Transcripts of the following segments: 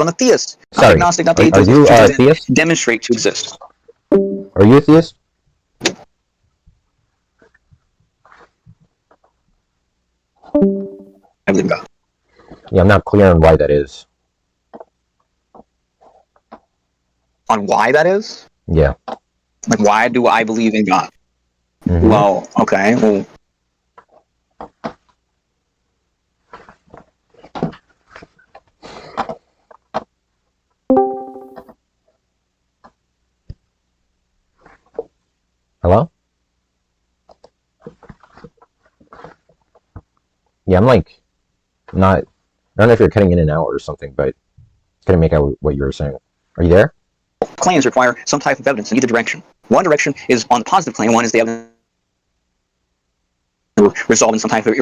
on the theist. Sorry, agnostic, not the are atheist. you a theist? Demonstrate to exist. Are you a theist? I believe in God. Yeah, I'm not clear on why that is. On why that is? Yeah. Like, why do I believe in God? Mm-hmm. Well, okay. Well, Hello? Yeah, I'm like, not, I don't know if you're cutting in and out or something, but it's going to make out what you were saying. Are you there? claims require some type of evidence in either direction. One direction is on the positive claim, one is the evidence resolved in some type of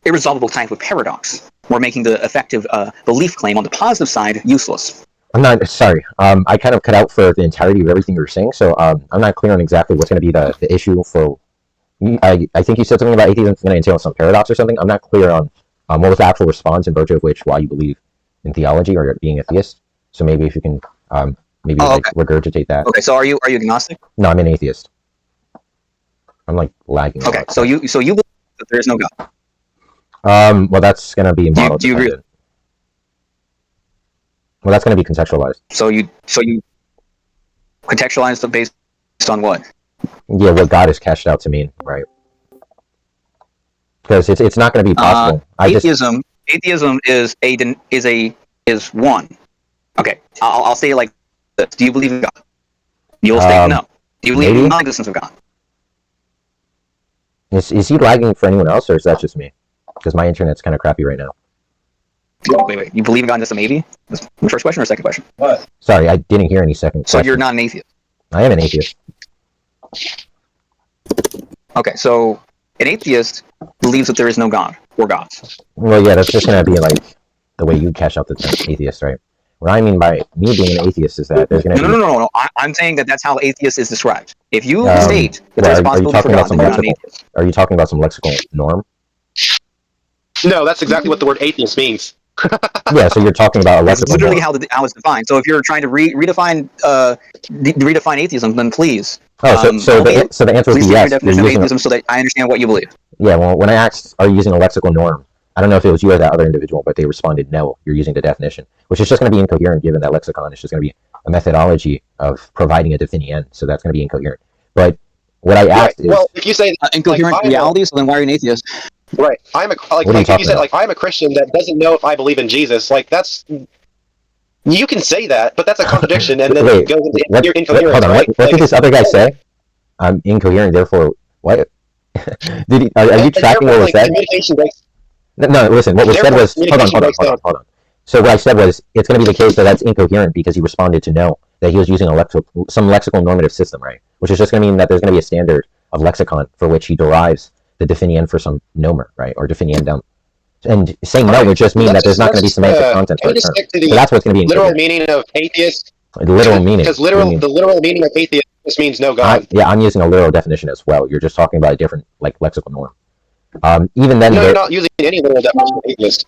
irresolvable type of paradox. We're making the effective belief claim on the positive side useless. I'm not, sorry, I kind of cut out for the entirety of everything you were saying, so I'm not clear on exactly what's going to be the issue for, I think you said something about atheism is going to entail some paradox or something. I'm not clear on what was the actual response in virtue of which why you believe in theology or being a theist. So maybe if you can maybe regurgitate that. Okay, so are you agnostic? No, I'm an atheist. I'm like lagging. Okay, so you believe that there is no God. Well, that's going to be model do you agree? Well, that's going to be contextualized. So you contextualize them based on what? Yeah, what God is cashed out to mean, right? Because it's not going to be possible. Atheism is one. Okay, I'll say it like this. Do you believe in God? You'll say no. Do you believe in the non-existence of God? Is he lagging for anyone else, or is that just me? Because my internet's kind of crappy right now. Wait. You believe in God? Just a maybe? That's the first question or second question? What? Sorry, I didn't hear any second So question. you're not an atheist? I am an atheist. Okay, so an atheist believes that there is no God or gods. Well, yeah, that's just going to be like the way you cash out the term atheist, right? What I mean by me being an atheist is that there's going to be... No. I'm saying that that's how atheist is described. If you state that there's a possibility for God, then you're not an atheist. Are you talking about some lexical norm? No, that's exactly what the word atheist means. Yeah, so you're talking about a lexical That's literally norm. how it's defined. So if you're trying to redefine atheism, then please. Oh, so the answer would be yes. Your definition of atheism so that I understand what you believe. Yeah, well, when I asked, are you using a lexical norm? I don't know if it was you or that other individual, but they responded, no, you're using the definition, which is just going to be incoherent given that lexicon is just going to be a methodology of providing a defining end, so that's going to be incoherent. But what I asked is... Well, if you say... incoherent reality, so then why are you an atheist? Right. If you said, like, I'm a Christian that doesn't know if I believe in Jesus, like, that's... You can say that, but that's a contradiction, and then it goes into your incoherence, hold on, right? what did this other guy say? I'm incoherent, therefore... What? Are you tracking what was said? No, listen, what was said was... Hold on. So what I said was, it's going to be the case that that's incoherent because he responded to no, that he was using some lexical normative system, right? Which is just going to mean that there's going to be a standard of lexicon for which he derives the defining end for some nomer, right? Or defining end down. And saying no would just mean that there's not going to be semantic content for the term. So that's what's going to be literal meaning of atheist. Literal meaning. Because the literal meaning of atheist just means no God. I'm using a literal definition as well. You're just talking about a different, like, lexical norm. Even then, you're not using any literal definition of atheist.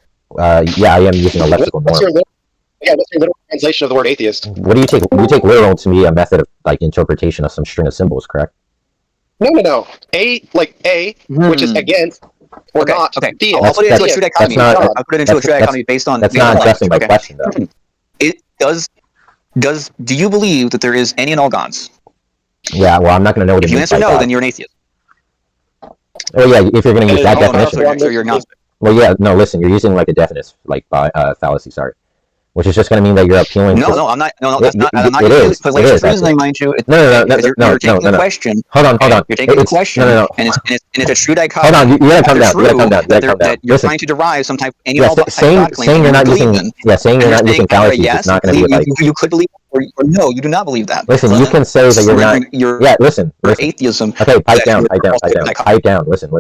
Yeah, I am using a lexical norm. What's your literal translation of the word atheist? What do you take? You take literal to be a method of, like, interpretation of some string of symbols, correct? No. Which is against or not. Okay. Theist. I'll put it into a true dichotomy. I'll put it into a true dichotomy based on... That's not addressing my question, though. Do you believe that there is any and all gods? Yeah, well, I'm not going to know what it means. If you answer no, then you're an atheist. Oh, yeah, if you're going to use that definition. So you're agnostic. Well, yeah, no, listen, you're using, like, a definite, like, fallacy, sorry. Which is just going to mean that you're appealing to... No, I'm not. No, that's not. I'm not. It is. But like, it is, reasoning, mind you. No. You're taking the question. Hold on. You're taking the question. No. And it's a true dichotomy. Hold on, you gotta come down. That you're trying to derive some type of any all saying you're not using... Yeah, saying you're not using fallacies is not going to be like... You could believe, or no, you do not believe that. Listen, you can say that you're not... Yeah, listen. Atheism. Okay, pipe down. Listen.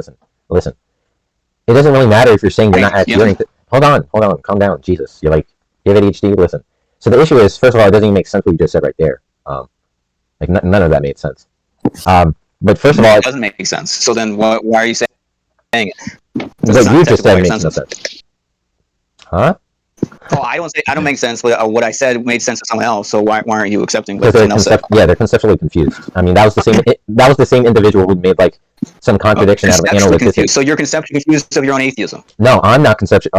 It doesn't really matter if you're saying you're not adhering to... Hold on, calm down. Jesus, you're like... You have ADHD? Listen. So the issue is, first of all, it doesn't even make sense what you just said right there. Like, none of that made sense. But first of all... It doesn't make sense. So then why are you saying it? What you just said makes no sense. Huh? Oh, I don't make sense, but what I said made sense to someone else. So why aren't you accepting what Because someone else said? they're conceptually confused. I mean, that was the same individual who made like some contradiction out of analytics. So you're conceptually confused of your own atheism. No, I'm not conceptually.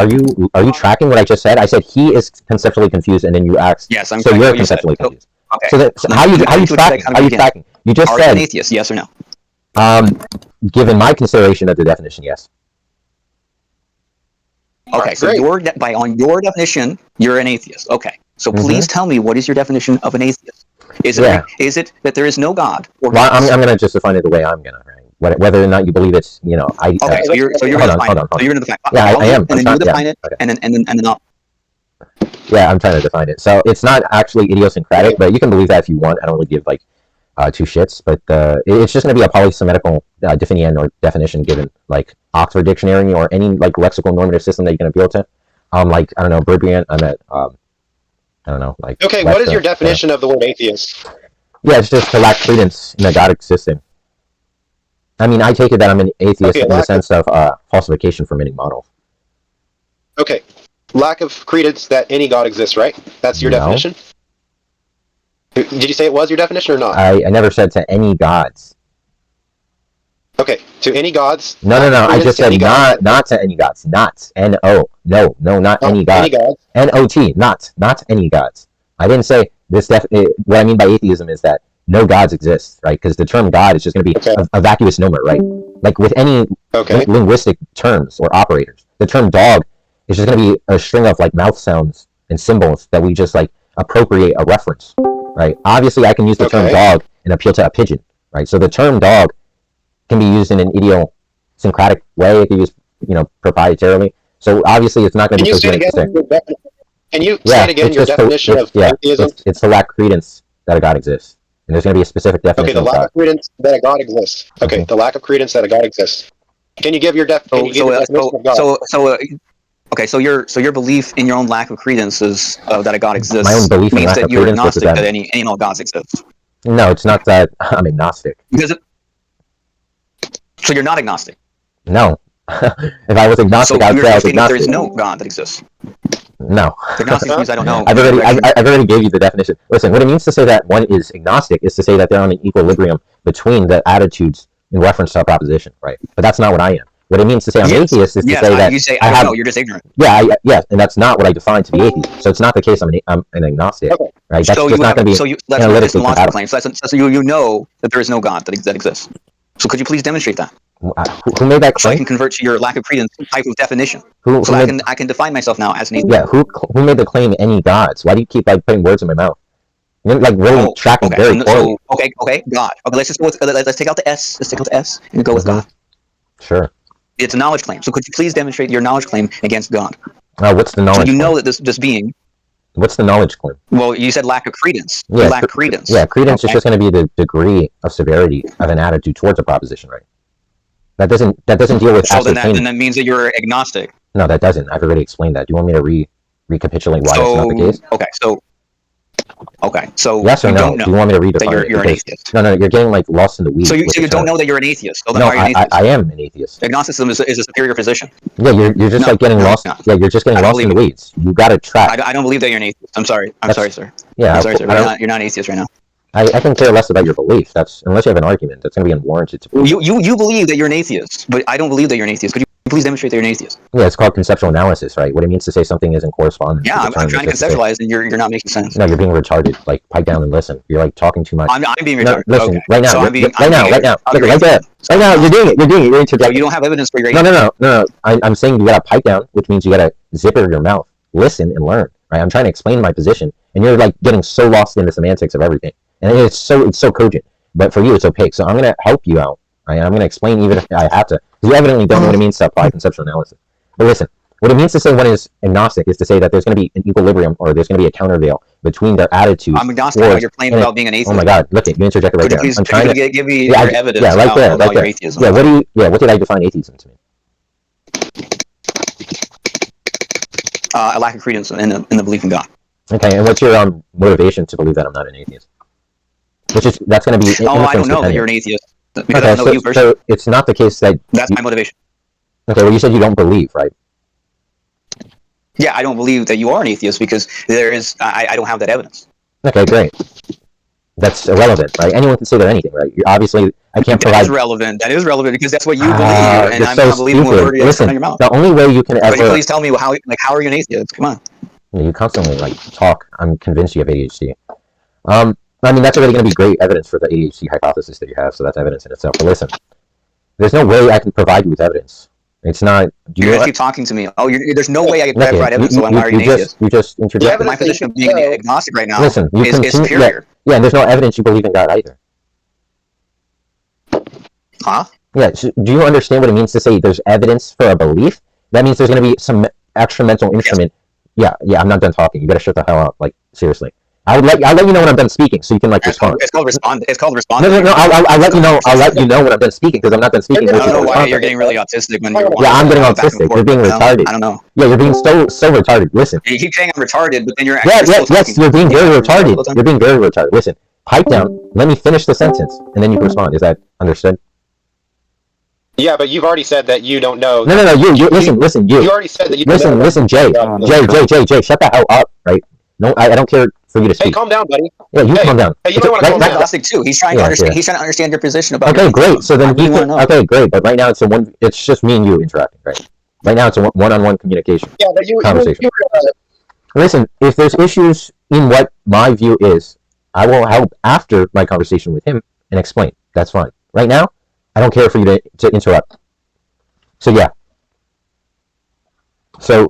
Are you tracking what I just said? I said he is conceptually confused, and then you asked. Yes, I'm. So you're conceptually confused. Okay. So how you tracking? How you tracking? You just Are said you an atheist? Yes or no? Given my consideration of the definition, yes. Okay, so on your definition, you're an atheist. Okay, so please tell me, what is your definition of an atheist? Is it that there is no God? Or well, I'm going to just define it the way I'm going to, right? Whether or not you believe it's, I. Okay, so you're going to define it. So you're going to define it. Yeah, I am. And then you define it, and then I'll. Yeah, I'm trying to define it. So it's not actually idiosyncratic, but you can believe that if you want. I don't really give like two shits, but it's just going to be a polysymmetrical definition given like Oxford Dictionary or any like lexical normative system that you can appeal to. Like I don't know, Burbrian. I don't know, like. Okay, what is your definition of the word atheist? Yeah, it's just to lack credence in a God existing. I mean, I take it that I'm an atheist in the sense of falsification for many models. Okay, lack of credence that any God exists, right? That's your definition? Did you say it was your definition or not? I never said to any gods. Okay, to any gods? No. I just said not to any gods. Not N-O. No, not any gods. N-O-T. Not any gods. I didn't say this. What I mean by atheism is that no gods exist, right? Because the term God is just going to be a vacuous nomer, right? Like with any linguistic terms or operators, the term dog is just going to be a string of like mouth sounds and symbols that we just like appropriate a reference, right? Obviously, I can use the term dog and appeal to a pigeon, right? So the term dog can be used in an idiosyncratic way. It can be used, proprietarily. So obviously, it's not going to be so good. Can you say it again, your definition of atheism? It's to lack credence that a God exists. And there's going to be a specific definition. Okay, the lack of credence that a God exists. Okay, the lack of credence that a God exists. Can you give your definition of God? Okay, so your belief in your own lack of credence is that a God exists. My own belief means in that you're agnostic that any and all gods exist. No, it's not that I'm agnostic. So you're not agnostic. No. If I was agnostic, I would say I was agnostic. There is no God that exists. No. Agnostic means I don't know. I've already gave you the definition. Listen, what it means to say that one is agnostic is to say that they're on an equilibrium between the attitudes in reference to a proposition, right? But that's not what I am. What it means to say I'm atheist is to say that you say I don't know, you're just ignorant. Yeah, and that's not what I define to be atheist. So it's not the case I'm an agnostic, right? That's just not going to be analytically compatible. Claim. So you know that there is no God that exists. So could you please demonstrate that? Who made that claim? So I can convert to your lack of credence type of definition. I can define myself now as an atheist. Yeah, who made the claim any gods? Why do you keep like putting words in my mouth? You're like really tracking very poorly. Okay, God. Okay, let's just go with let's take out the S. Let's take out the S and go with God. Sure. It's a knowledge claim. So could you please demonstrate your knowledge claim against God? What's the knowledge? So you know that this being. What's the knowledge claim? Well, you said lack of credence. Yeah, lack credence. Yeah, credence is just going to be the degree of severity of an attitude towards a proposition, right? That doesn't deal with ascertainment. So then that means that you're agnostic. No, that doesn't. I've already explained that. Do you want me to recapitulate why that's not the case? Okay, so yes or no? Do you want me to redefine that you're an atheist? No, you're getting like lost in the weeds. So you don't know that you're an atheist. So no, I am an atheist. Agnosticism is a superior position. Yeah, you're just getting lost. Yeah, you're just getting lost in the weeds. You got to track. I don't believe that you're an atheist. I'm sorry, sir. Yeah, I'm sorry, sir. You're not an atheist right now. I can care less about your belief. Unless you have an argument, that's going to be unwarranted. You believe that you're an atheist, but I don't believe that you're an atheist. Could you please demonstrate that you're an atheist? Yeah, it's called conceptual analysis, right? What it means to say something isn't correspondent. Yeah, I'm trying to conceptualize, and you're not making sense. No, you're being retarded. Like, pipe down and listen. You're like talking too much. I'm being retarded. No, listen, right now, right now. Look, right there. Right now, you're doing it. You're interjecting. So you don't have evidence for your No. I'm saying you got to pipe down, which means you got to zipper your mouth, listen, and learn. Right? I'm trying to explain my position, and you're like getting so lost in the semantics of everything. And it's so cogent, but for you it's opaque. So I'm going to help you out, right? I'm going to explain even if I have to, because you evidently don't know what it means to apply conceptual analysis. But listen, what it means to say one is agnostic is to say that there's going to be an equilibrium, or there's going to be a countervail between their attitudes. I'm agnostic about your claim about being an atheist. Oh my God, look it, you interjected right there. I'm trying to give me your evidence. Yeah, right there. Your atheism. Yeah, what did I define atheism to mean? A lack of credence in the belief in God. Okay, and what's your motivation to believe that I'm not an atheist? That's going to be. I don't know that you're an atheist. Because I don't know you personally. So it's not the case that. That's my motivation. Okay, well, you said you don't believe, right? Yeah, I don't believe that you are an atheist because I don't have that evidence. Okay, great. That's irrelevant, right? Anyone can say they're anything, right? Obviously, I can't provide... That is relevant. That is relevant because that's what you believe, and you're I'm so not believing what word you Listen, out of your mouth. the only way you can ever... Please tell me how are you an atheist? Come on. You constantly, talk. I'm convinced you have ADHD. I mean, that's already going to be great evidence for the ADHD hypothesis that you have, so that's evidence in itself. But listen, there's no way I can provide you with evidence. It's not... You're going to keep talking to me. Oh, there's no way I can provide evidence, so why are you an atheist? You just interjected. My position of being agnostic right now is superior. Yeah, and there's no evidence you believe in God either. Huh? Yeah, so do you understand what it means to say there's evidence for a belief? That means there's going to be some extra mental instrument. Yes. Yeah, I'm not done talking. You better shut the hell up, seriously. I'll let you know when I'm done speaking, so you can respond. It's called respond. No. I'll let you know. I'll let you know when I'm done speaking because I'm not done speaking. I don't know why you're getting really autistic when you're. Yeah, I'm getting autistic. You're being retarded. I don't know. Yeah, you're being so retarded. Listen. You keep saying I'm retarded, but then you're actually yes, you're being very retarded. You're being very retarded. Listen, pipe down. Let me finish the sentence, and then you can respond. Is that understood? Yeah, but you've already said that you don't know. No. You listen. You already said that you don't know. Listen, Jay, shut the hell up, right? No, I don't care for you to speak. Hey, calm down, buddy. Yeah, you calm down. Hey, you might want to calm down. Agnostic too. He's trying to understand. He's trying to understand your position about. Okay, great. So then okay, great. But right now it's just me and you interacting, right? Right now it's a one-on-one communication. Yeah, but conversation. Listen, if there's issues in what my view is, I will help after my conversation with him and explain. That's fine. Right now, I don't care for you to interrupt. So yeah. So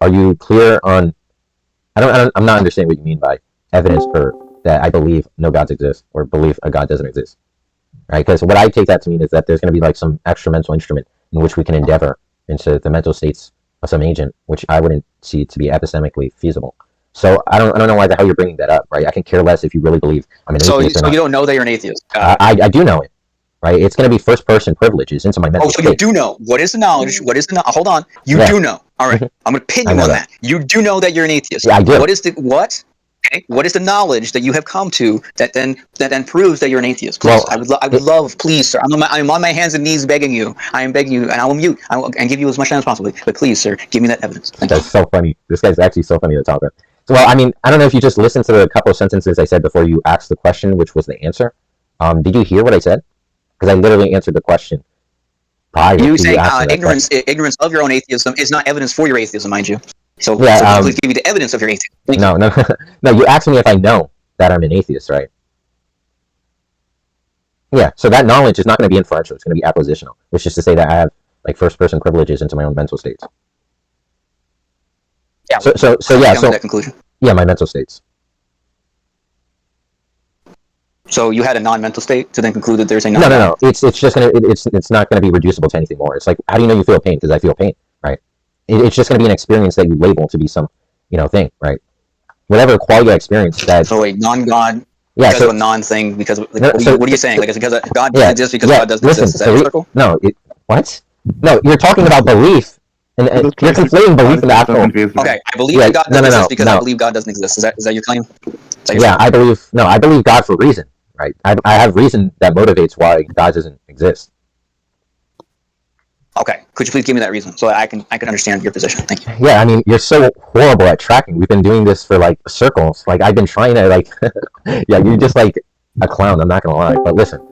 are you clear on? I'm not understanding what you mean by evidence for that I believe no gods exist or believe a god doesn't exist, right? Because what I take that to mean is that there's going to be some extra mental instrument in which we can endeavor into the mental states of some agent, which I wouldn't see to be epistemically feasible. So I don't know why the hell you're bringing that up, right? I can care less if you really believe I'm an atheist or not. You don't know that you're an atheist? I do know it. Right, it's going to be first-person privileges into my mental state. You do know. What is the knowledge? Hold on. You do know. All right. I'm going to pin you on that. You do know that you're an atheist. Yeah, I do. What is the knowledge that you have come to that then proves that you're an atheist? Please, well, I would love, please, sir. I'm on my hands and knees begging you. I am begging you, and I will mute and give you as much time as possible. But please, sir, give me that evidence. That's so funny. This guy's actually so funny to talk about. So, well, I mean, I don't know if you just listened to the couple of sentences I said before you asked the question, which was the answer. Did you hear what I said? Because I literally answered the question. You say ignorance of your own atheism is not evidence for your atheism, mind you. So please give me the evidence of your atheism. No. You asked me if I know that I'm an atheist, right? Yeah. So that knowledge is not going to be inferential. It's going to be appositional, which is to say that I have first-person privileges into my own mental states. Yeah. So that conclusion. Yeah, my mental states. So you had a non-mental state to then conclude that there's a no. It's just it's not gonna be reducible to anything more. It's like, how do you know you feel pain? Because I feel pain, right? It's just gonna be an experience that you label to be some thing, right? Whatever quality I experience that. So a non-God. Yeah. Because of a non-thing. Because what are you saying? Like it's because God doesn't exist because God doesn't exist. Is that circle? No. What? No, you're talking about belief. And you're conflating belief and actual. Okay, I believe that God doesn't exist because I believe God doesn't exist. Is that your claim? I believe God for reason, right? I have reason that motivates why God doesn't exist. Okay, could you please give me that reason so I can understand your position? Thank you. Yeah, I mean, you're so horrible at tracking. We've been doing this for circles. I've been trying to yeah, you're just like a clown. I'm not gonna lie, but listen.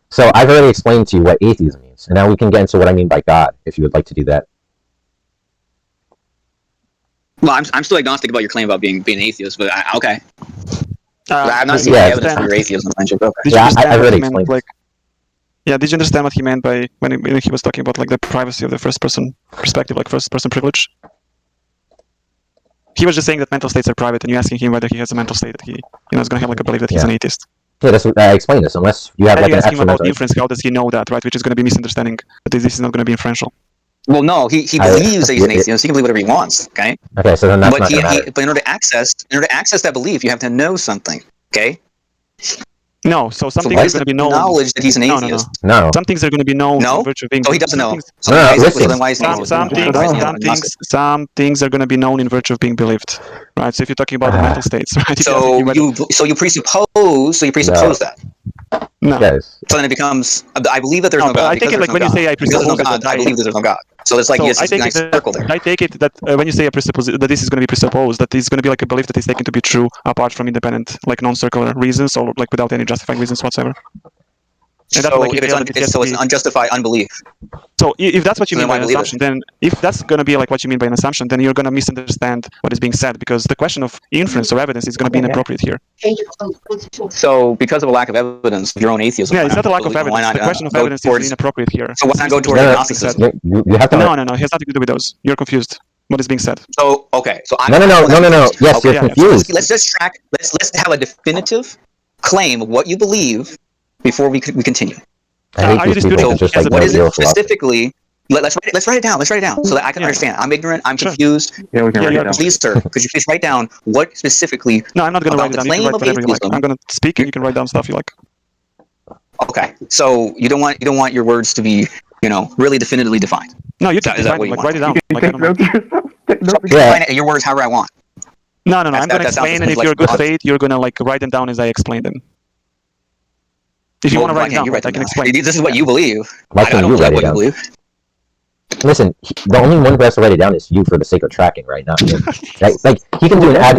So I've already explained to you what atheism means, and now we can get into what I mean by God, if you would like to do that. Well, I'm still agnostic about your claim about being an atheist, but okay. I'm not seeing evidence for your atheism. Okay. I already explained. Did you understand what he meant by when he was talking about the privacy of the first-person perspective, first-person privilege? He was just saying that mental states are private, and you're asking him whether he has a mental state that he is going to have a belief that he's an atheist. Yeah, that's what I explained this. Unless you have an extra mental about inference, how does he know that, right? Which is going to be misunderstanding that this is not going to be inferential. Well, no, he believes that he's an atheist. He can believe whatever he wants. Okay. Okay, so then that's not going to matter. But in order to access that belief, you have to know something. Okay. No, so something is going to be known. Knowledge that he's an atheist. No. Some things are going to be known. No. In virtue of being he doesn't know. Some things are going to be known in virtue of being believed, right? So if you're talking about the mental states, right? So you presuppose that. No. Yes. So then it becomes. I believe that there's no God. I think when you say I presuppose God, I believe that there's no God. So it's like yes, I take, circle there. I take it that when you say that this is going to be presupposed, that it's going to be like a belief that is taken to be true apart from independent, like non-circular reasons, or like without any justifying reasons whatsoever. And So if it's an unjustified unbelief. So if that's what you mean by an believe assumption, then if that's going to be like what you mean by an assumption, then you're going to misunderstand what is being said, because the question of inference or evidence is going to be inappropriate here. So because of a lack of evidence of your own atheism. Yeah, it's not a lack of evidence. The question of evidence is inappropriate here. So why not go towards agnosticism? You have to. No, it has nothing to do with those. You're confused. What is being said? So okay, so No. Yes, okay, you're confused. Let's just track. Let's have a definitive claim of what you believe before we continue. I hate these people. Just like what is it specifically? Let's write it down. So that I can understand. I'm ignorant. I'm confused. Yeah, we can write it down. Please, sir, could you please write down what specifically? No, I'm not going to write it down. You can write whatever you like. I'm going to speak, and you can write down stuff you like. Okay, so you don't want your words to be, really definitively defined. No, you can define it. Like, write it down. Your words however I want. No. I'm going to explain, and if you're good faith, you're going to write them down as I explain them. If you want to write it down, I can explain. This is what you believe. Why can't you write it down? Listen, the only one who has to write it down is you for the sake of tracking right now. Like he can do an ad.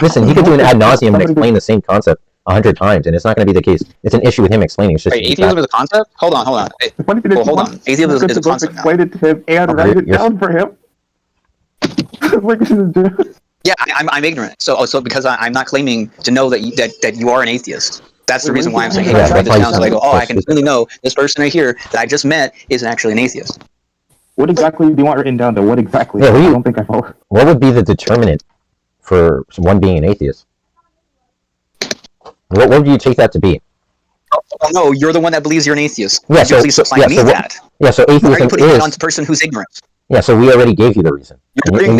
Listen, he can do an ad nauseum and explain the same concept 100 times, and it's not going to be the case. It's an issue with him explaining. It's just atheism is a concept. Hold on. Hold on. Atheism is a concept. Explain it to him and write it down for him. Yeah, I'm ignorant. So because I'm not claiming to know that you are an atheist. That's the reason why I'm saying, hey, let's write this down. So I go, I can really know this person right here that I just met isn't actually an atheist. What exactly do you want written down, though? What exactly? Yeah, I don't think I know. What would be the determinant for one being an atheist? What would you take that to be? Oh, no, you're the one that believes you're an atheist. Yeah, so please supply me that. Yeah, so atheism Why are you putting is... it on the person who's ignorant? Yeah, so we already gave you the reason.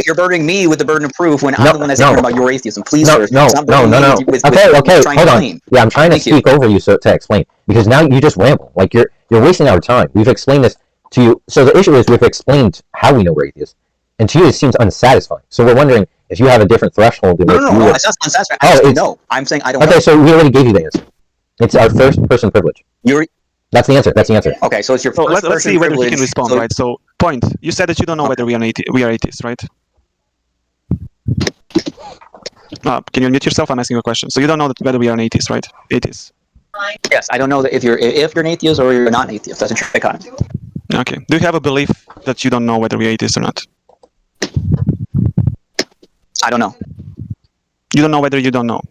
You're burdening me with the burden of proof when I'm the one that's ignorant about your atheism. Please, sir. No. Okay, hold on. Yeah, I'm trying to speak over you to explain. Because now you just ramble. Like, you're wasting our time. We've explained this to you. So the issue is we've explained how we know we're atheists. And to you, it seems unsatisfying. So we're wondering if you have a different threshold. No, it's not unsatisfying. No, I'm saying I don't know. Okay, so we already gave you the answer. It's our first-person privilege. That's the answer. Okay, so it's your first let's see whether he can respond, right? So, point. You said that you don't know whether we are atheists, right? Can you unmute yourself? I'm asking you a question. So you don't know whether we are an atheist, right? Atheists. Yes, I don't know that if you're an atheist or you're not an atheist. That's a trichotomy. Okay. Do you have a belief that you don't know whether we're atheists or not? I don't know. You don't know whether you don't know.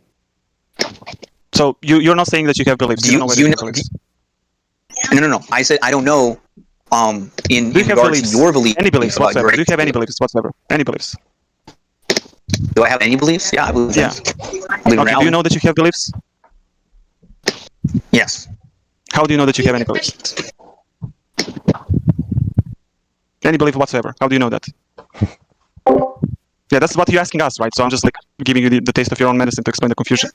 So you're not saying that you have beliefs. You don't know whether you have beliefs. No. I said I don't know. In regards to your belief, any beliefs whatsoever. Do you have any beliefs whatsoever? Any beliefs? Do I have any beliefs? Yeah, I believe. Yeah. Okay. Do you know that you have beliefs? Yes. How do you know that you have any beliefs? Any belief whatsoever. How do you know that? Yeah, that's what you're asking us, right? So I'm just like giving you the taste of your own medicine to explain the confusion.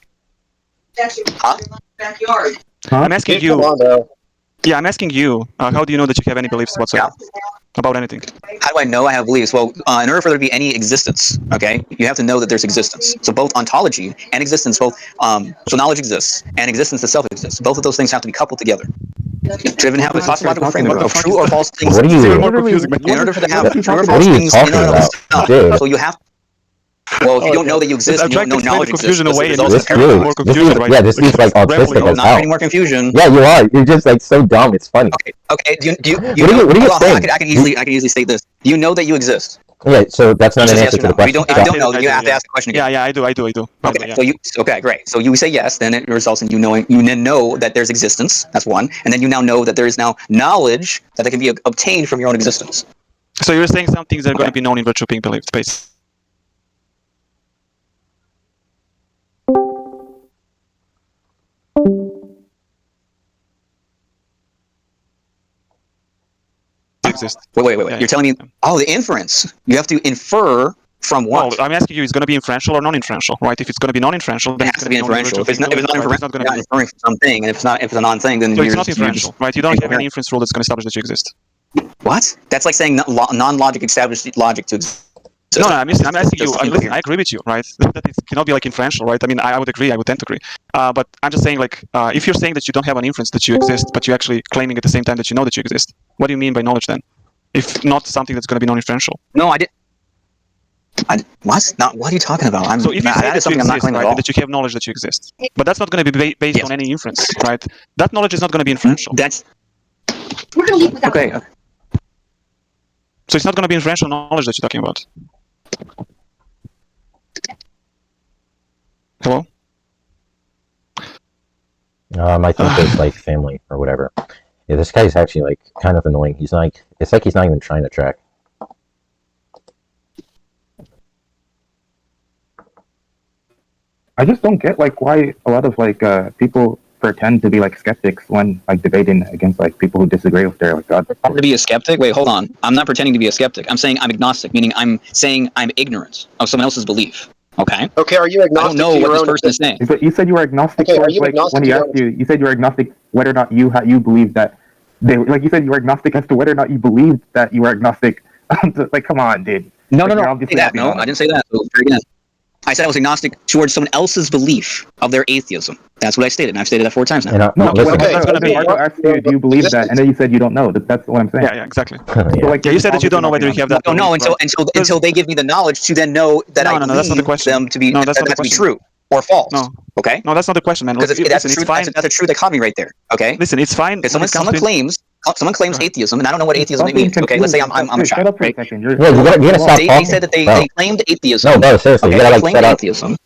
Huh? Huh? I'm asking you. Yeah, I'm asking you. How do you know that you have any beliefs whatsoever about anything? How do I know I have beliefs? Well, in order for there to be any existence, okay, you have to know that there's existence. So both ontology and existence, so knowledge exists and existence itself exists. Both of those things have to be coupled together. To even have a cosmological framework of true or false things. What are you? More confusing. In order for to have true or What false are you things talking in and of about? itself. So you have. Well, if you don't know that you exist, I'm you don't know knowledge exists. confusion away. This seems like autistic as Not hell. any more confusion. Yeah, you are. You're just like so dumb. It's funny. Okay. Do you What are you saying? I can easily state this. Do you know that you exist? Yeah. So that's not an answer to the question. If you don't know, then you have to ask the question again. Yeah, I do. Okay. Okay, great. So you say yes, then it results in you then know that there's existence. That's one, and then you now know that there is now knowledge that can be obtained from your own existence. So you're saying some things are going to be known in virtue of being believed, basically. Exist. Wait. Yeah, you're telling me? Oh, the inference. You have to infer from what? Well, I'm asking you, is it going to be inferential or non-inferential, right? If it's going to be non-inferential, then it has to be inferential. If it's not inferential, then you're inferring from something, and if it's a non-thing, then it's not inferential, right? You don't have any inference rule that's going to establish that you exist. What? That's like saying non-logic established logic to exist. No, I'm asking you. Listen, I agree with you, right? That it cannot be like inferential, right? I mean, I would agree. I would tend to agree. But I'm just saying, like, if you're saying that you don't have an inference that you exist, but you're actually claiming at the same time that you know that you exist, what do you mean by knowledge then? if not something that's going to be non-inferential. No, I did. What? Not what are you talking about? So if you say that you something I'm not exist, claiming right, at all. that you have knowledge that you exist, but that's not going to be based Yes. on any inference, right? That knowledge is not going to be inferential. That's We're gonna leave without okay. So it's not going to be inferential knowledge that you're talking about. Hello? I think it's like family or whatever. Yeah, this guy's actually like kind of annoying. He's like, it's like he's not even trying to track. I just don't get like why a lot of like people pretend to be like skeptics when like debating against like people who disagree with their like God. To be a skeptic? Wait, hold on. I'm not pretending to be a skeptic. I'm saying I'm agnostic, meaning I'm saying I'm ignorant of someone else's belief. Okay? Okay, are you I agnostic don't know to what your this own? person is saying. But you said you were agnostic. Okay, are towards, you like, agnostic when he to asked you? You said you were agnostic whether or not you believe that they like. You said you were agnostic as to whether or not you believed that you were agnostic. Like, come on, dude. No, Like, no, you're no. obviously Say that. not being No, honest. I didn't say that. So, very good. I said I was agnostic towards someone else's belief of their atheism. That's what I stated, and I've stated that 4 times now. And No, listen, okay. when Marco asked you, do you believe that? And then you said you don't know. That's what I'm saying. Yeah, exactly. So, yeah. like, Yeah, you said that you don't know obviously whether you have not that. No, belief, until right? until they give me the knowledge to then know that No, I no, that's not the believe question. them to be No, that's not the to be question. true or false. No. Okay? No, that's not the question, man. Because that's Listen, a it's true. fine. That's a true dichotomy right there. Okay? Listen, it's fine. Because when it comes someone claims Go ahead. atheism, and I don't know what atheism Stop being means. Okay, let's say I'm a confused. Shut child. up for a Right? second. Yeah, you gotta stop They talking. said that Bro. they claimed atheism. No, bro, seriously, Okay, you gotta they like claimed shut up. atheism.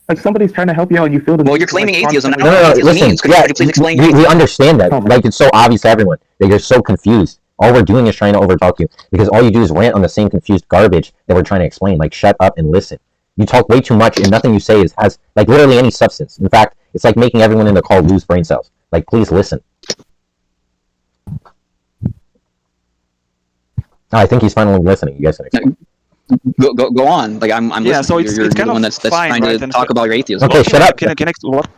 Like somebody's trying to help you out, and you feel the. Well, you're claiming like, atheism. I constantly- don't know what atheism Listen, means. Could yeah, you please explain? we understand that. Oh, man. Like, it's so obvious to everyone that you're so confused. All we're doing is trying to overtalk you because all you do is rant on the same confused garbage that we're trying to explain. Like, shut up and listen. You talk way too much, and nothing you say has like literally any substance. In fact, it's like making everyone in the call lose brain cells. Like, please listen. I think he's finally listening. You guys can explain. Go on. Like I'm Yeah, listening. so it's you're kind the of one that's fine, trying right? to And talk about your atheism. Okay, shut up. Can I what?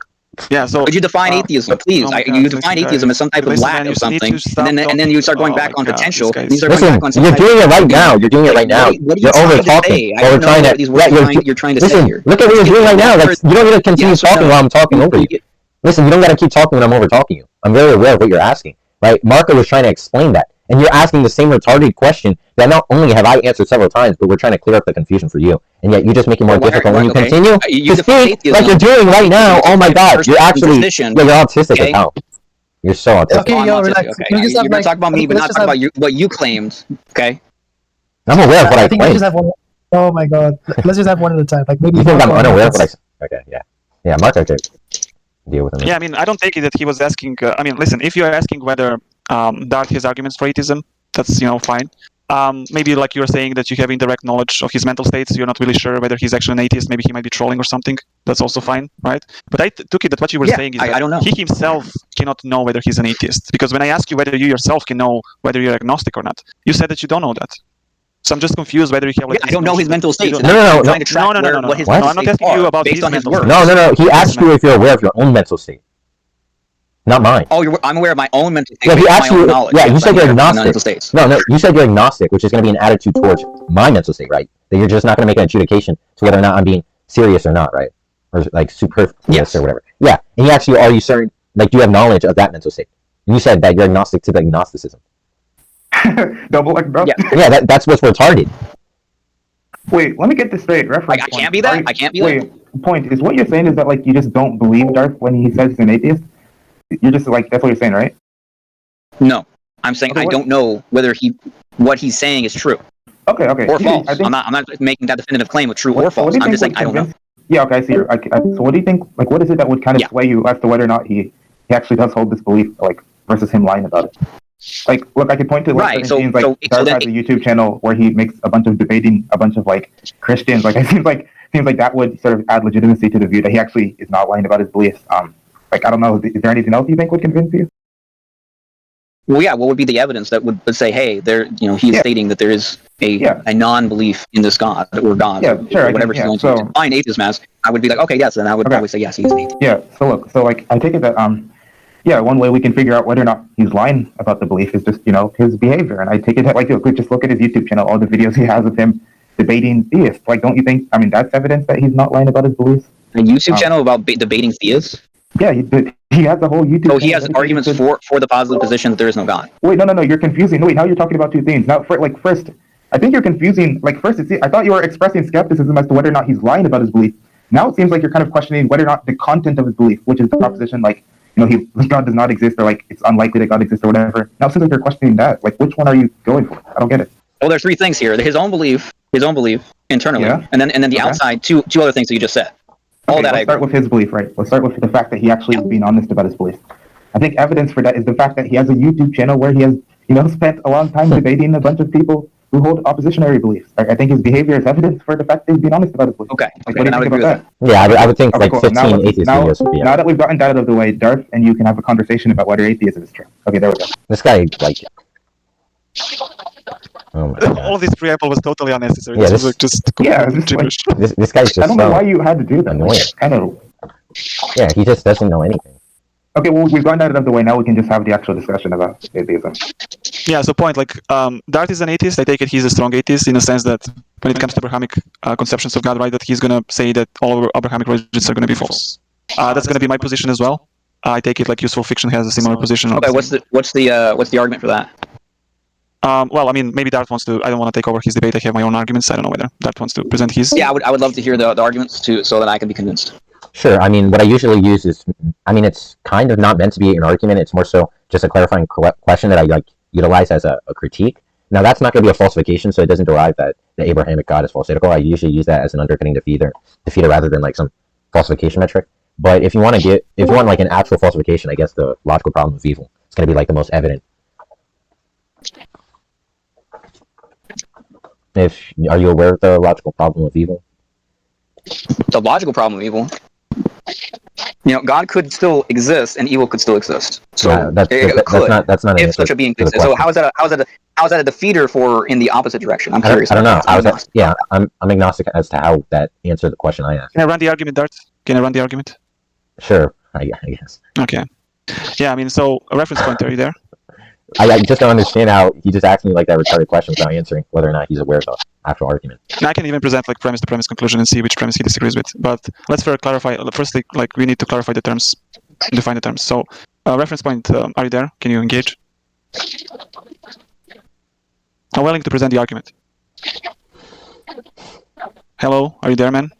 Yeah, so Could you define atheism, please? oh my You God, define listen, atheism guys. as some type of Listen, lack man, you of need something, to stop and then you start going oh back my on God, potential. this guy's- You start going Listen, back on some you're type doing of- it right now. You're doing it right now. What are you You're trying over to talking. say? I While we're don't trying know to. what these words you're trying to say Listen, here. look at what you're doing right now. Like, you don't need to continue Yes or talking no? while I'm talking over you. Listen, you don't gotta keep talking when I'm over talking you. I'm very aware of what you're asking, right? Marco was trying to explain that, and you're asking the same retarded question that not only have I answered several times, but we're trying to clear up the confusion for you, and yet you just make it more Well, difficult when you okay. continue You to define speak atheism. like you're doing right now. Oh my God, you're actually Position. you're autistic Okay. as hell. You're so autistic. Okay, I'm yo, autistic, relax. okay. Let's just You're have, gonna like, talk about me, but let's not just talk have- about what you claimed. Okay. I'm aware of what I think we claim. just have one. Oh my God. Let's just have one at a time. Like maybe. You think I'm Marco unaware of what I has- said? Okay, yeah. Marco could deal with him. Yeah, I mean, I don't take it that he was asking. I mean, listen, if you're asking whether Dart has arguments for atheism, that's fine. Maybe like you're saying that you have indirect knowledge of his mental states, you're not really sure whether he's actually an atheist. Maybe he might be trolling or something. That's also fine, right? But I took it that what you were Yeah, saying is I that don't know. he himself cannot know whether he's an atheist. Because when I ask you whether you yourself can know whether you're agnostic or not, you said that you don't know that. So I'm just confused whether you have like. I don't know his mental states. don't- and No, I'm trying to track no. what his What? mental I'm not states asking you are about based his on his mental words. states. No. He asked you if you're aware of your own mental state, not mine. Oh, I'm aware of my own mental states. Yeah, he based on asked my own you. knowledge. Yeah, you Yes, said I'm you're aware of my agnostic. mental states. No, you said you're agnostic, which is going to be an attitude towards my mental state, right? That you're just not going to make an adjudication to whether or not I'm being serious or not, right? Or like superfluous Yes. or whatever. Yeah, and he asked you, are you certain? Like, do you have knowledge of that mental state? And you said that you're agnostic to the agnosticism. Double agnostic. Yeah. Yeah, that's what's retarded. Wait, let me get this straight. Reference. Like, I can't be that? Right? I can't be that? Wait, point is what you're saying is that like you just don't believe Darth when he says he's an atheist. You're just like that's what you're saying, right? No, I'm saying Okay, I what- don't know whether what he's saying is true Okay. or Yeah, false. I think, I'm not making that definitive claim of true what- or so what false. do you I'm think just saying would I don't know. convince- Yeah, okay, I see. So what do you think? Like, what is it that would kind of Yeah. sway you as to whether or not he actually does hold this belief, like versus him lying about it? Like, look, I could point to like Right, certain so- scenes, like so Darth then has a YouTube channel where he makes a bunch of debating a bunch of like Christians. Like, it seems like that would sort of add legitimacy to the view that he actually is not lying about his beliefs. Like, I don't know, is there anything else you think would convince you? Well, yeah. What would be the evidence that would say, hey, he's Yeah. stating that there is a Yeah. non-belief in this God or God, Yeah, sure, or whatever he's going to define atheism as? I would be like, okay, yes, then I would Okay. probably say yes, he's an atheist. Yeah. So look, like I take it that yeah, one way we can figure out whether or not he's lying about the belief is just his behavior, and I take it that like just look at his YouTube channel, all the videos he has of him debating theists. Like, don't you think? I mean, that's evidence that he's not lying about his beliefs. A YouTube channel about debating theists? Yeah, he has the whole YouTube. So he has arguments for the positive position that there is no God. Wait, no, you're confusing. No, wait, now you're talking about two things. Now, first, I think you're confusing. Like, first, I thought you were expressing skepticism as to whether or not he's lying about his belief. Now it seems like you're kind of questioning whether or not the content of his belief, which is the proposition, like, God does not exist, or like it's unlikely that God exists, or whatever. Now it seems like you're questioning that. Like, which one are you going for? I don't get it. Well, there's three things here: his own belief internally, and then the outside. Two other things that you just said. Let's start with his belief, right? Let's start with the fact that he actually is being honest about his belief. I think evidence for that is the fact that he has a YouTube channel where he has, spent a long time debating a bunch of people who hold oppositionary beliefs. I think his behavior is evidence for the fact that he's being honest about his belief. Okay. What do you think about that? Yeah, I would think like cool. 15 atheist videos would be Now that we've gotten that out of the way, Darth and you can have a conversation about whether atheism is true. Okay, there we go. This guy, like... Oh my God. All of this preamble was totally unnecessary. Yeah, this was just gibberish. This guy's just I don't know why you had to do that. Annoying. Kind of. Yeah, he just doesn't know anything. Okay, well, we've gotten that out of the way. Now we can just have the actual discussion about atheism. Yeah, so point, like, Darth is an atheist. I take it he's a strong atheist in the sense that when it comes to Abrahamic conceptions of God, right, that he's going to say that all Abrahamic religions are going to be false. That's going to be my position as well. I take it like Useful Fiction has a similar position. Okay, what's the argument for that? Well, I mean, maybe Darth wants to. I don't want to take over his debate. I have my own arguments. I don't know whether Darth wants to present his. Yeah, I would love to hear the arguments too, so that I can be convinced. Sure. I mean, what I usually use is, it's kind of not meant to be an argument. It's more so just a clarifying question that I utilize as a critique. Now, that's not going to be a falsification, so it doesn't derive that the Abrahamic God is falsifical. I usually use that as an undercutting defeater rather than like some falsification metric. But if you want like an actual falsification, I guess the logical problem of evil is going to be like the most evident. Are you aware of the logical problem of evil? The logical problem of evil. God could still exist and evil could still exist. So that's not if such a being exists. So how is that a defeater for in the opposite direction? I'm curious. I don't know. I'm agnostic as to how that answered the question I asked. Can I run the argument, Dart? Can I run the argument? Sure, I guess. Okay. Yeah, I mean, so a reference point, are you there? I just don't understand how he just asked me like that retarded question without answering whether or not he's aware of the actual argument. And I can even present like premise to premise conclusion and see which premise he disagrees with. But let's first clarify. Firstly, like we need to clarify the terms, define the terms. So, reference point, are you there? Can you engage? I'm willing to present the argument. Hello, are you there, man?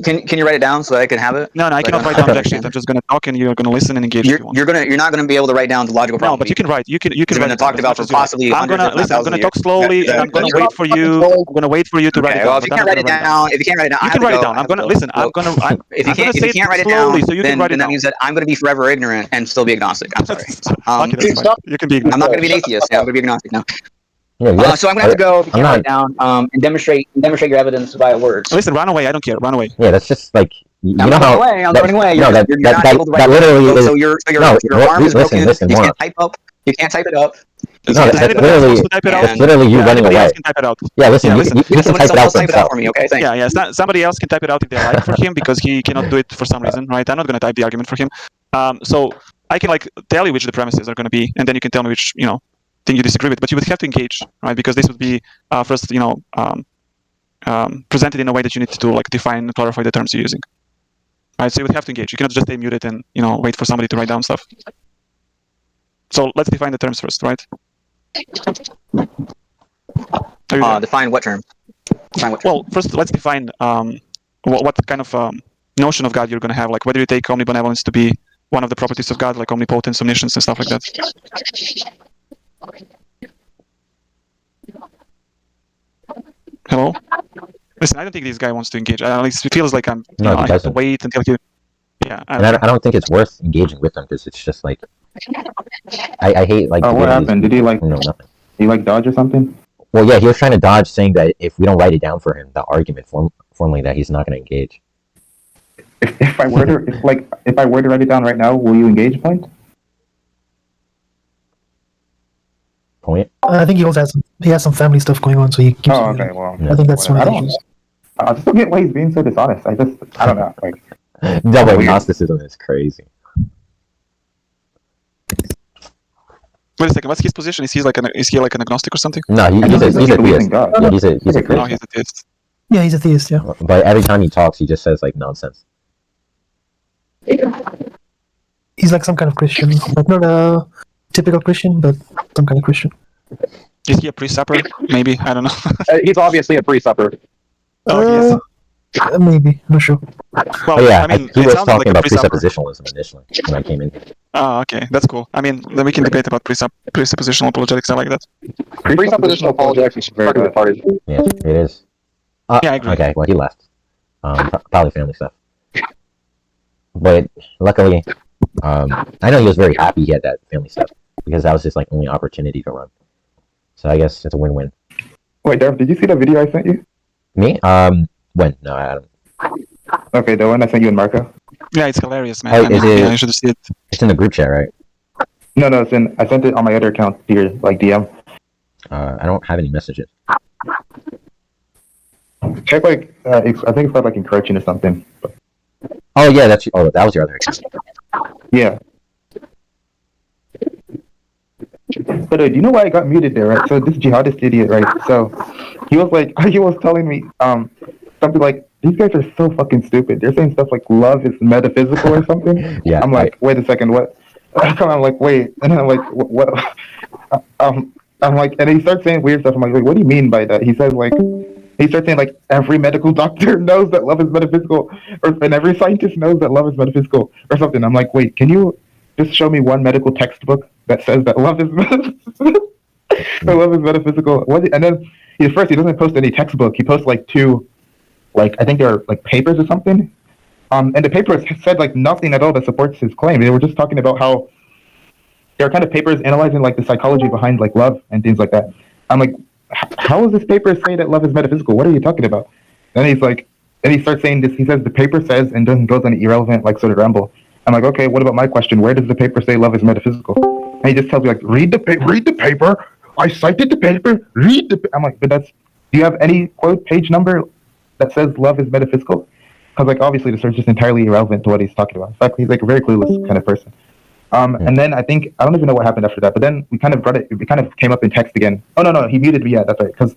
Can you write it down so that I can have it? No, I cannot write down jack shit. I'm just going to talk and you're going to listen and engage. You're not going to be able to write down the logical problem. No, but you can write. You can write. Talked about for possibly. I'm going to talk slowly and I'm going to wait for you. I'm going to wait for you to write it down. Well, if you can't write it down, you can write it down. I'm going to listen. If you can't write it down, then that means that I'm going to be forever ignorant and still be agnostic. I'm sorry. You can be ignorant. I'm not going to be an atheist. Yeah, I'm going to be agnostic now. Yeah, so I'm gonna have to go if you can't write down and demonstrate your evidence via words. Listen, run away. I don't care. Run away. Yeah, that's just like I'm running away. You're not able to write. That literally is. So your arm is broken. Listen, you can't type up. You can't type it up. No, that's literally you running away. Yeah, listen. You can type it out for himself. For me, okay? Thanks. Yeah. Somebody else can type it out if they like for him because he cannot do it for some reason, right? I'm not gonna type the argument for him. So I can like tell you which the premises are gonna be, and then you can tell me which thing you disagree with, but you would have to engage, right? Because this would be first, presented in a way that you need to like define and clarify the terms you're using, right? So you would have to engage. You cannot just stay muted and wait for somebody to write down stuff. So let's define the terms first, right? Define what term? Well, first let's define what kind of notion of God you're going to have, like whether you take omnibenevolence to be one of the properties of God, like omnipotence, omniscience, and stuff like that. Hello? Listen, I don't think this guy wants to engage. At least it feels like I have to wait until he... Yeah. I don't think it's worth engaging with him because it's just like... I hate like... what happened? Did he like... No, nothing. Did he like dodge or something? Well, yeah, he was trying to dodge saying that if we don't write it down for him, the argument formally that he's not going to engage. If I were to write it down right now, will you engage, Point? Point? I think he also has some family stuff going on, so he keeps. Oh, okay. Well, I think that's one of the issues. I just don't get why he's being so dishonest. I don't know. Like, double agnosticism is crazy. Wait a second. What's his position? Is he like an agnostic or something? No, he's a theist. Yeah, he's a Christian. No, he's a theist. Yeah, he's a theist. Yeah. But every time he talks, he just says like nonsense. He's like some kind of Christian, like not a typical Christian, but some kind of Christian. Is he a pre-supper? Maybe, I don't know. He's obviously a pre-supper. Yes. Maybe, not sure. Well, Oh yeah, I mean, he it was sounded like talking a about pre-supper. presuppositionalism initially when I came in. Oh, okay, that's cool. I mean, then we can debate about presuppositional apologetics. I like that. Presuppositional apologetics is fucking retarded. Yeah, it is. Yeah, I agree. Okay, well he left. Probably family stuff. But luckily, I know he was very happy he had that family stuff because that was his like only opportunity to run. So I guess it's a win-win. Wait, Dev, did you see the video I sent you? Me? When? No, I don't. Okay, the one I sent you and Marco. Yeah, it's hilarious, man. Oh, I mean, is it- yeah, you should see it. It's in the group chat, right? No, I sent it on my other account to your like DM. I don't have any messages. Check like I think it's called like encroaching or something. Oh yeah, that was your other account. Yeah. But do you know why I got muted there, right? So this jihadist idiot, right? So he was telling me something like, these guys are so fucking stupid. They're saying stuff like love is metaphysical or something. Yeah. I'm like, wait a second, what? I'm like, wait, and I'm like, what? I'm like, and he starts saying weird stuff. I'm like, wait, what do you mean by that? He says like, he starts saying like every medical doctor knows that love is metaphysical, and every scientist knows that love is metaphysical or something. I'm like, wait, can you just show me one medical textbook that says that love is metaphysical? That love is metaphysical. And then he doesn't post any textbook. He posts like two, like I think they're like papers or something. And the papers said like nothing at all that supports his claim. They were just talking about how there are kind of papers analyzing like the psychology behind like love and things like that. I'm like, how does this paper say that love is metaphysical? What are you talking about? Then he's like, and he starts saying this. He says the paper says, and then goes on an irrelevant like sort of ramble. I'm like, okay, what about my question? Where does the paper say love is metaphysical? And he just tells me like, read the paper. I cited the paper. Read the. I'm like, but do you have any quote page number that says love is metaphysical? Because like obviously this is just entirely irrelevant to what he's talking about. In fact, he's like a very clueless kind of person. And then I don't even know what happened after that. But then we kind of came up in text again. Oh no, he muted me. Yeah, that's right. Because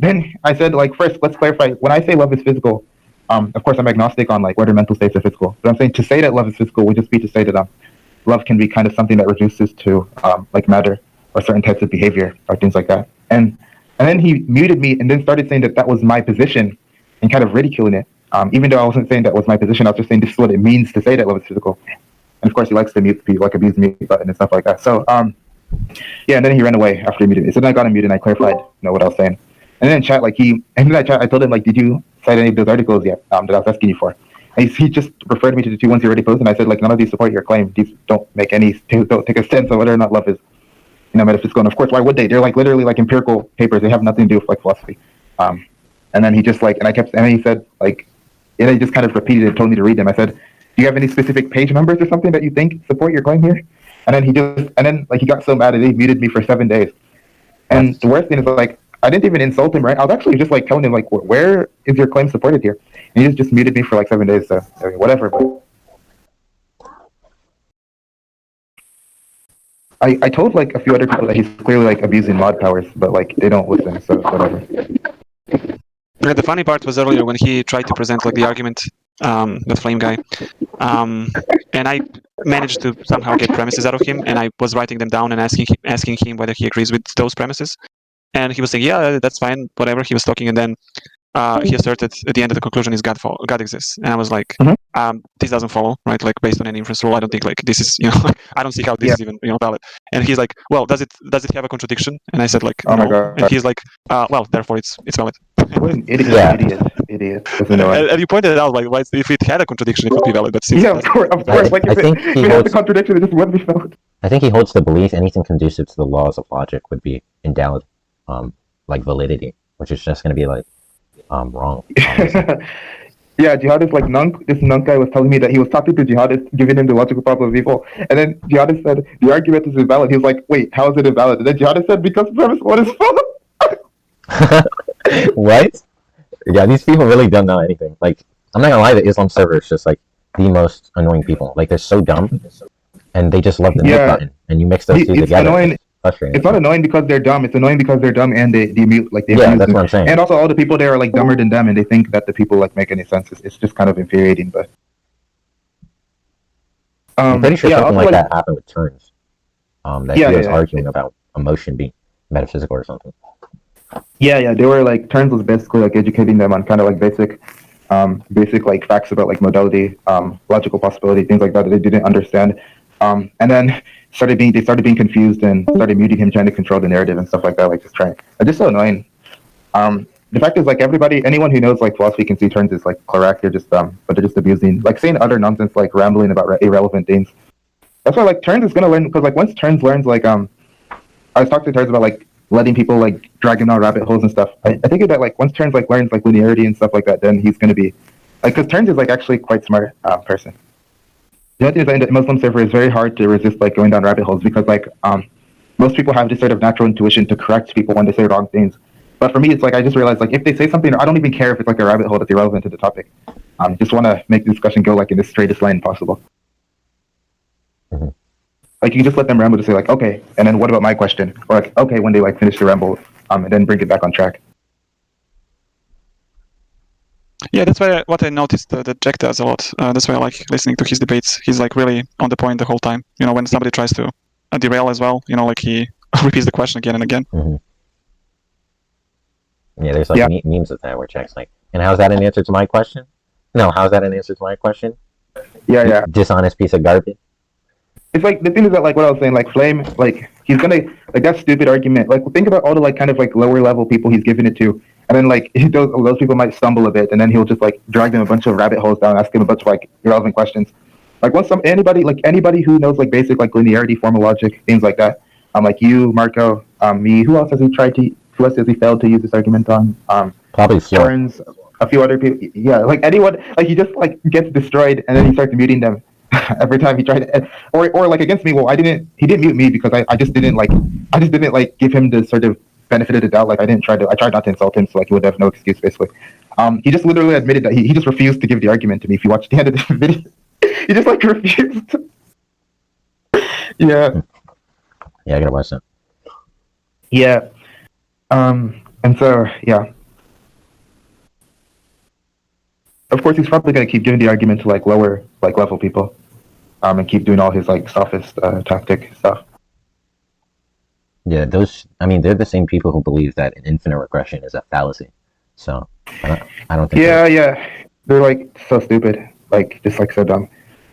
then I said like first, let's clarify. When I say love is physical, of course I'm agnostic on like whether mental states are physical. But I'm saying to say that love is physical would just be to say that love can be kind of something that reduces to like matter or certain types of behavior or things like that. And then he muted me and then started saying that was my position and kind of ridiculing it. Even though I wasn't saying that was my position, I was just saying this is what it means to say that love is physical. And of course, he likes to mute people, like abuse the mute button and stuff like that. So, yeah, and then he ran away after he muted me. So then I got him muted and I clarified, what I was saying. And then in chat, I told him, like, did you cite any of those articles yet that I was asking you for? And he just referred me to the two ones he already posted. And I said, like, none of these support your claim. These don't take a sense of whether or not love is, metaphysical. And of course, why would they? They're like literally like empirical papers. They have nothing to do with like philosophy. And then he just and then he said like, and he just kind of repeated it, told me to read them. I said, do you have any specific page numbers or something that you think support your claim here? And then he got so mad that he muted me for 7 days. And the worst thing is like, I didn't even insult him, right? I was actually just like telling him like, where is your claim supported here? And he just muted me for like 7 days. So I mean, whatever. But I told like a few other people that he's clearly like abusing mod powers, but like they don't listen. So whatever. Yeah, the funny part was earlier when he tried to present like the argument, the flame guy, and I managed to somehow get premises out of him, and I was writing them down and asking him whether he agrees with those premises, and he was saying, yeah, that's fine, whatever. He was talking, and then he asserted at the end of the conclusion is God exists, and I was like, this doesn't follow, right? Like based on any inference rule, I don't think like this is, I don't see how this is even valid. And he's like, well, does it have a contradiction? And I said like, oh no. my God. And he's like, well, therefore it's valid. What an idiot. Doesn't know it. And you pointed out like, if it had a contradiction, it would be valid. But since of course. Like if it has a contradiction, it just wouldn't be valid. I think he holds the belief anything conducive to the laws of logic would be endowed, like validity, which is just going to be like, wrong. Yeah, jihadist like this Nunk guy was telling me that he was talking to jihadist, giving him the logical problem of evil, and then jihadist said the argument is invalid. He was like, wait, how is it invalid? And then jihadist said because premise one is false. What? Yeah, these people really don't know anything. Like, I'm not gonna lie, the Islam server is just like the most annoying people. Like, they're so dumb, and they just love the mute button, and you mix those two together. Annoying. It's not annoying because they're dumb. It's annoying because they're dumb and they mute like they. Yeah, that's what I'm saying. And also, all the people there are like dumber than them, and they think that the people like make any sense. It's just kind of infuriating. But I'm pretty sure something like that happened with Turns. That he was arguing about emotion being metaphysical or something. Yeah, they were like, Turns was basically like educating them on kind of like basic like facts about like modality, logical possibility, things like that they didn't understand. And then they started being confused and started muting him, trying to control the narrative and stuff like that, like just so annoying. The fact is, like, anyone who knows like philosophy can see Turns is like correct. They're just but they're just abusing, like saying utter nonsense, like rambling about irrelevant things. That's why like Turns is gonna learn, because like once Turns learns, like I was talking to Turns about like letting people like drag him down rabbit holes and stuff. I think that like once Turns like learns like linearity and stuff like that, then he's gonna be like, because Turns is like actually quite smart person. The other thing is that in the Muslim server, it's very hard to resist like going down rabbit holes, because like most people have this sort of natural intuition to correct people when they say wrong things. But for me, it's like I just realized, like, if they say something, I don't even care if it's like a rabbit hole that's irrelevant to the topic. Just want to make the discussion go like in the straightest line possible. Mm-hmm. Like, you can just let them ramble to say like, okay, and then what about my question? Or like, okay, when they like finish the ramble, and then bring it back on track. Yeah, that's why what I noticed that Jack does a lot. That's why I like listening to his debates. He's like really on the point the whole time. You know, when somebody tries to derail as well, you know, like he repeats the question again and again. Mm-hmm. Yeah, there's like memes of that where Jack's like, and how's that an answer to my question? No, how's that an answer to my question? Yeah. Dishonest piece of garbage. It's like, the thing is that, like, what I was saying, like, Flame, like, he's gonna, like, that stupid argument, like, think about all the, like, kind of, like, lower level people he's giving it to, and then, like, those people might stumble a bit, and then he'll just, like, drag them a bunch of rabbit holes down, ask them a bunch of, like, irrelevant questions. Like, once anybody who knows, like, basic, like, linearity, formal logic, things like that, like, you, Marco, me, who else has he failed to use this argument on? Probably Turns, a few other people, yeah, like, anyone, like, he just, like, gets destroyed, and then he starts muting them. Every time he tried to, or like against me, he didn't mute me because I just didn't give him the sort of benefit of the doubt. Like I tried not to insult him, so like he would have no excuse basically. He just literally admitted that he just refused to give the argument to me. If you watch the end of the video, he just like refused. Yeah, I gotta watch that. Yeah, and so yeah. Of course, he's probably going to keep giving the argument to like lower like level people, and keep doing all his like sophist tactic stuff. Yeah, they're the same people who believe that an infinite regression is a fallacy. So I don't think. Yeah, they're like so stupid, like just like so dumb.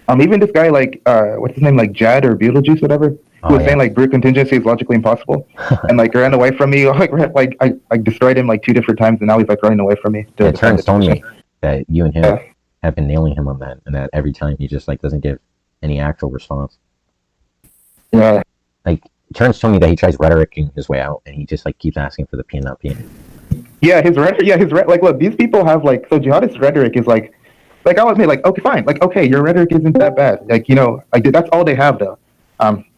Even this guy like what's his name, like Jad or Beetlejuice, whatever, who was saying like brute contingency is logically impossible, and like ran away from me. Like I destroyed him like 2 different times, and now he's like running away from me. It turns told me that you and him have been nailing him on that, and that every time he just like doesn't give any actual response. Yeah. Like Turns told me that he tries rhetoricing his way out, and he just like keeps asking for the P and not P. Yeah, his rhetoric. Yeah, like look, these people have like, so jihadist rhetoric is like I'll admit, like, okay, fine, like, okay, your rhetoric isn't that bad, like, you know, like that's all they have though.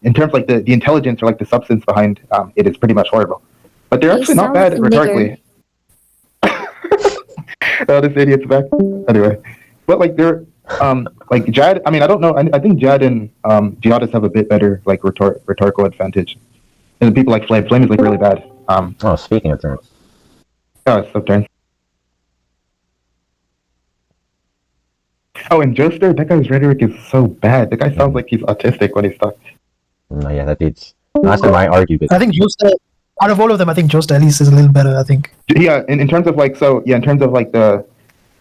In terms of, like the intelligence or like the substance behind it is pretty much horrible, but they're actually not bad rhetorically. Oh, this idiot's back. Anyway, but like they're like Jad. I mean, I don't know. I think Jad and jihadists have a bit better like rhetorical advantage, and people like Flame. Flame is like really bad. Speaking of Turns. Oh, it's Turns. Oh, and Joester, that guy's rhetoric is so bad. The guy sounds like he's autistic when he's talking. No, yeah, that dude's. Last time I argued with. I think Joester, out of all of them, I think Joester at least is a little better. I think. Yeah, in terms of like Joester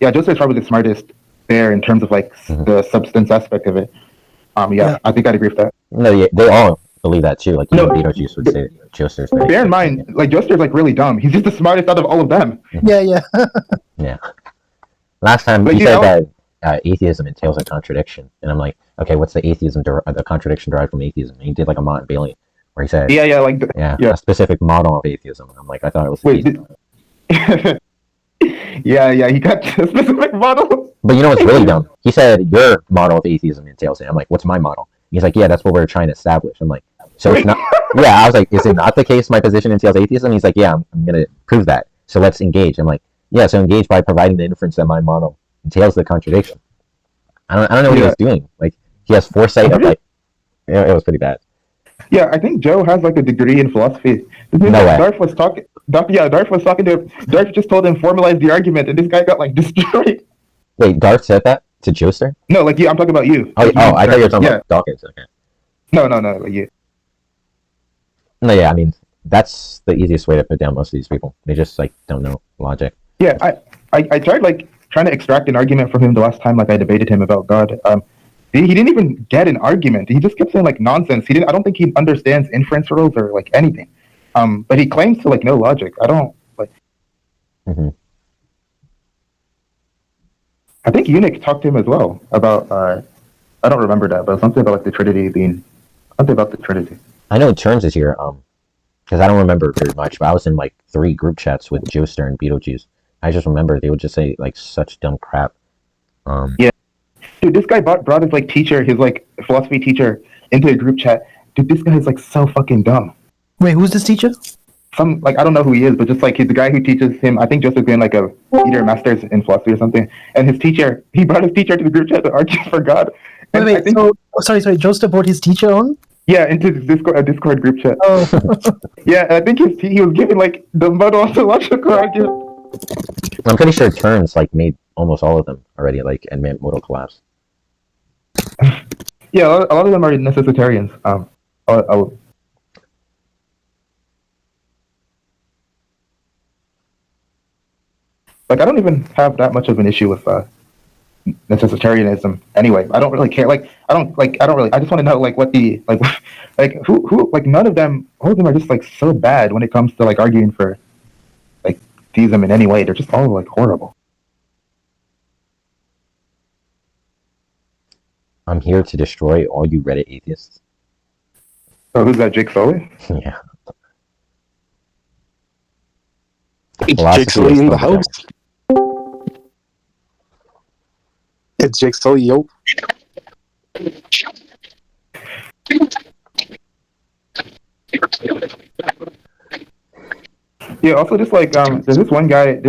is probably the smartest there in terms of like the substance aspect of it. I think I'd agree with that. No, yeah, they all believe that too. Like Beetlejuice would say Joester's. Bear in mind, like Joester's like really dumb. He's just the smartest out of all of them. Yeah. Yeah. Last time he said that atheism entails a contradiction, and I'm like, okay, what's the contradiction derived from atheism? And he did like a Mott and Bailey where he said, a specific model of atheism. I'm like, I thought it was. Yeah, he got a specific model. But you know what's really dumb? He said your model of atheism entails it. I'm like, what's my model? He's like, yeah, that's what we're trying to establish. I'm like, so it's not. Yeah, I was like, is it not the case my position entails atheism? He's like, yeah, I'm gonna prove that. So let's engage. I'm like, yeah, so engage by providing the inference that my model entails the contradiction. I don't know what he was doing. Like he has foresight of like, it was pretty bad. Yeah, I think Joe has like a degree in philosophy. No way. Darth was talking to him. Darth just told him formalize the argument, and this guy got like destroyed. Wait, Darth said that? To Joester? No, like you. I'm talking about you. Oh, I thought you were talking about Dawkins. Okay. No, like you. No, yeah, I mean, that's the easiest way to put down most of these people. They just, like, don't know logic. Yeah, I tried, like, trying to extract an argument from him the last time, like, I debated him about God. He didn't even get an argument. He just kept saying, like, nonsense. I don't think he understands inference rules or, like, anything. But he claims to, like, know logic. I don't, like... Mm-hmm. I think Eunuch talked to him as well about, I don't remember that, but something about, like, the Trinity being... Something about the Trinity. I know Terms is here, because I don't remember very much, but I was in, like, 3 group chats with Joester and Beetlejuice. I just remember they would just say, like, such dumb crap. Yeah. Dude, this guy brought his, like, teacher, his, like, philosophy teacher, into a group chat. Dude, this guy is, like, so fucking dumb. Wait, who's this teacher? Some, like, I don't know who he is, but just, like, he's the guy who teaches him, I think Joseph's doing, like, either a master's in philosophy or something, and his teacher, he brought his teacher to the group chat to argue for God. And Wait, sorry, Joseph brought his teacher on? Yeah, into the Discord group chat. Oh. Yeah, I think he was giving, like, the model ontological argument. I'm pretty sure Terms, like, made almost all of them already, like, and made modal collapse. Yeah, a lot of them are necessitarians. Like, I don't even have that much of an issue with necessitarianism anyway. I don't really care. Like, I just want to know, like, what the, like, who, like, none of them, all of them are just, like, so bad when it comes to, like, arguing for, like, theism in any way. They're just all, like, horrible. I'm here to destroy all you Reddit atheists. So who's that, Jake Sully? Yeah. It's Jake Sully in the house. It's Jake Sully, yo. Yeah, also just, like, there's this one guy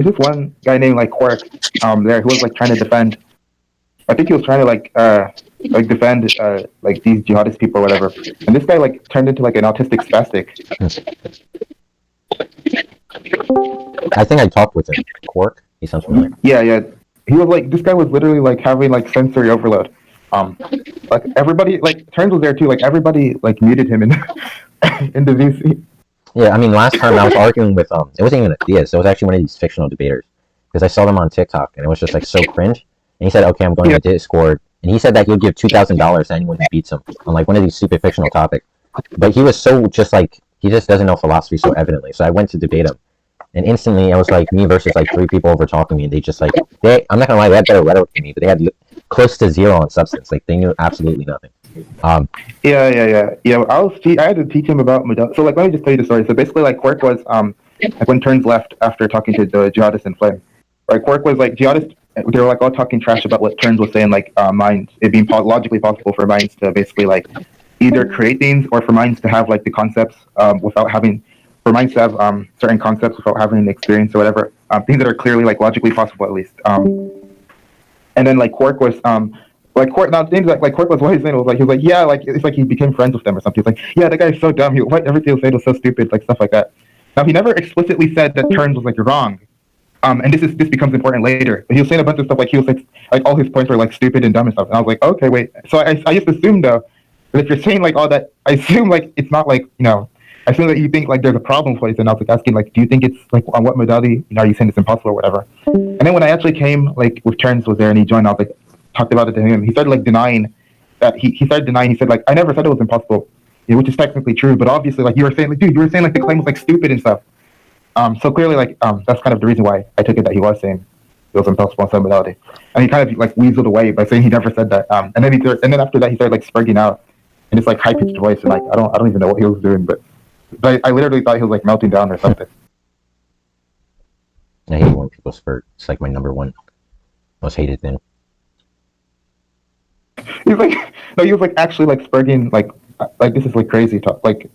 named, like, Quark, there, who was, like, trying to defend, I think he was trying to, like defend, like, these jihadist people or whatever. And this guy, like, turned into, like, an autistic spastic. I think I talked with him. Quark? He sounds familiar. Yeah. He was, like, this guy was literally, like, having, like, sensory overload. Like, everybody, like, Terms was there, too. Like, everybody, like, muted him in the VC. Yeah, I mean, last time I was arguing with, it wasn't even a theist. It was actually one of these fictional debaters. Because I saw them on TikTok, and it was just, like, so cringe. And he said, okay, I'm going to Discord. And he said that he'll give $2,000 to anyone who beats him on, like, one of these super fictional topics. But he was so just, like, he just doesn't know philosophy so evidently. So I went to debate him. And instantly, it was, like, me versus, like, 3 people over talking me. And they just, like, I'm not going to lie, they had better rhetoric than me. But they had close to zero on substance. Like, they knew absolutely nothing. Yeah. I had to teach him about modality. So, like, let me just tell you the story. So basically, like, Quark was, like, when Terms left after talking to the jihadists in Flame. Like, Quark was, like, jihadists, they were, like, all talking trash about what Terms was saying, like, minds, it being logically possible for minds to basically, like, either create things or for minds to have, like, the concepts without having, for minds to have certain concepts without having an experience or whatever, things that are clearly, like, logically possible at least. And then, like, Quark was, Quark was, what he was saying was, like, he was like, yeah, like, it's like he became friends with them or something. He's like, yeah, that guy's so dumb, everything he was saying was so stupid, like, stuff like that. Now, he never explicitly said that Terms was, like, wrong. And this becomes important later. But he was saying a bunch of stuff, like, he was, like all his points were, like, stupid and dumb and stuff. And I was like, okay, wait. So I just assumed, though, that if you're saying, like, all that, I assume, like, it's not, like, you know, I assume that you think, like, there's a problem with what he's saying. I was, like, asking, like, do you think it's, like, on what modality, you know, are you saying it's impossible or whatever? And then when I actually came, like, with Terms was there and he joined, I was, like, talked about it to him. He started, like, denying that, he said, like, I never said it was impossible, you know, which is technically true, but obviously, like, you were saying, like, dude, like, the claim was, like, stupid and stuff. So clearly, like, that's kind of the reason why I took it that he was saying it was impossible in some modality. And he kind of, like, weaseled away by saying he never said that. And then after that, he started, like, spurging out in this, like, high-pitched voice, and, like, I don't even know what he was doing, but I literally thought he was, like, melting down or something. I hate when people spurt. It's, like, my #1 most hated thing. He was, like, no, he was, like, actually, like, spurting, like, this is, like, crazy talk. Like,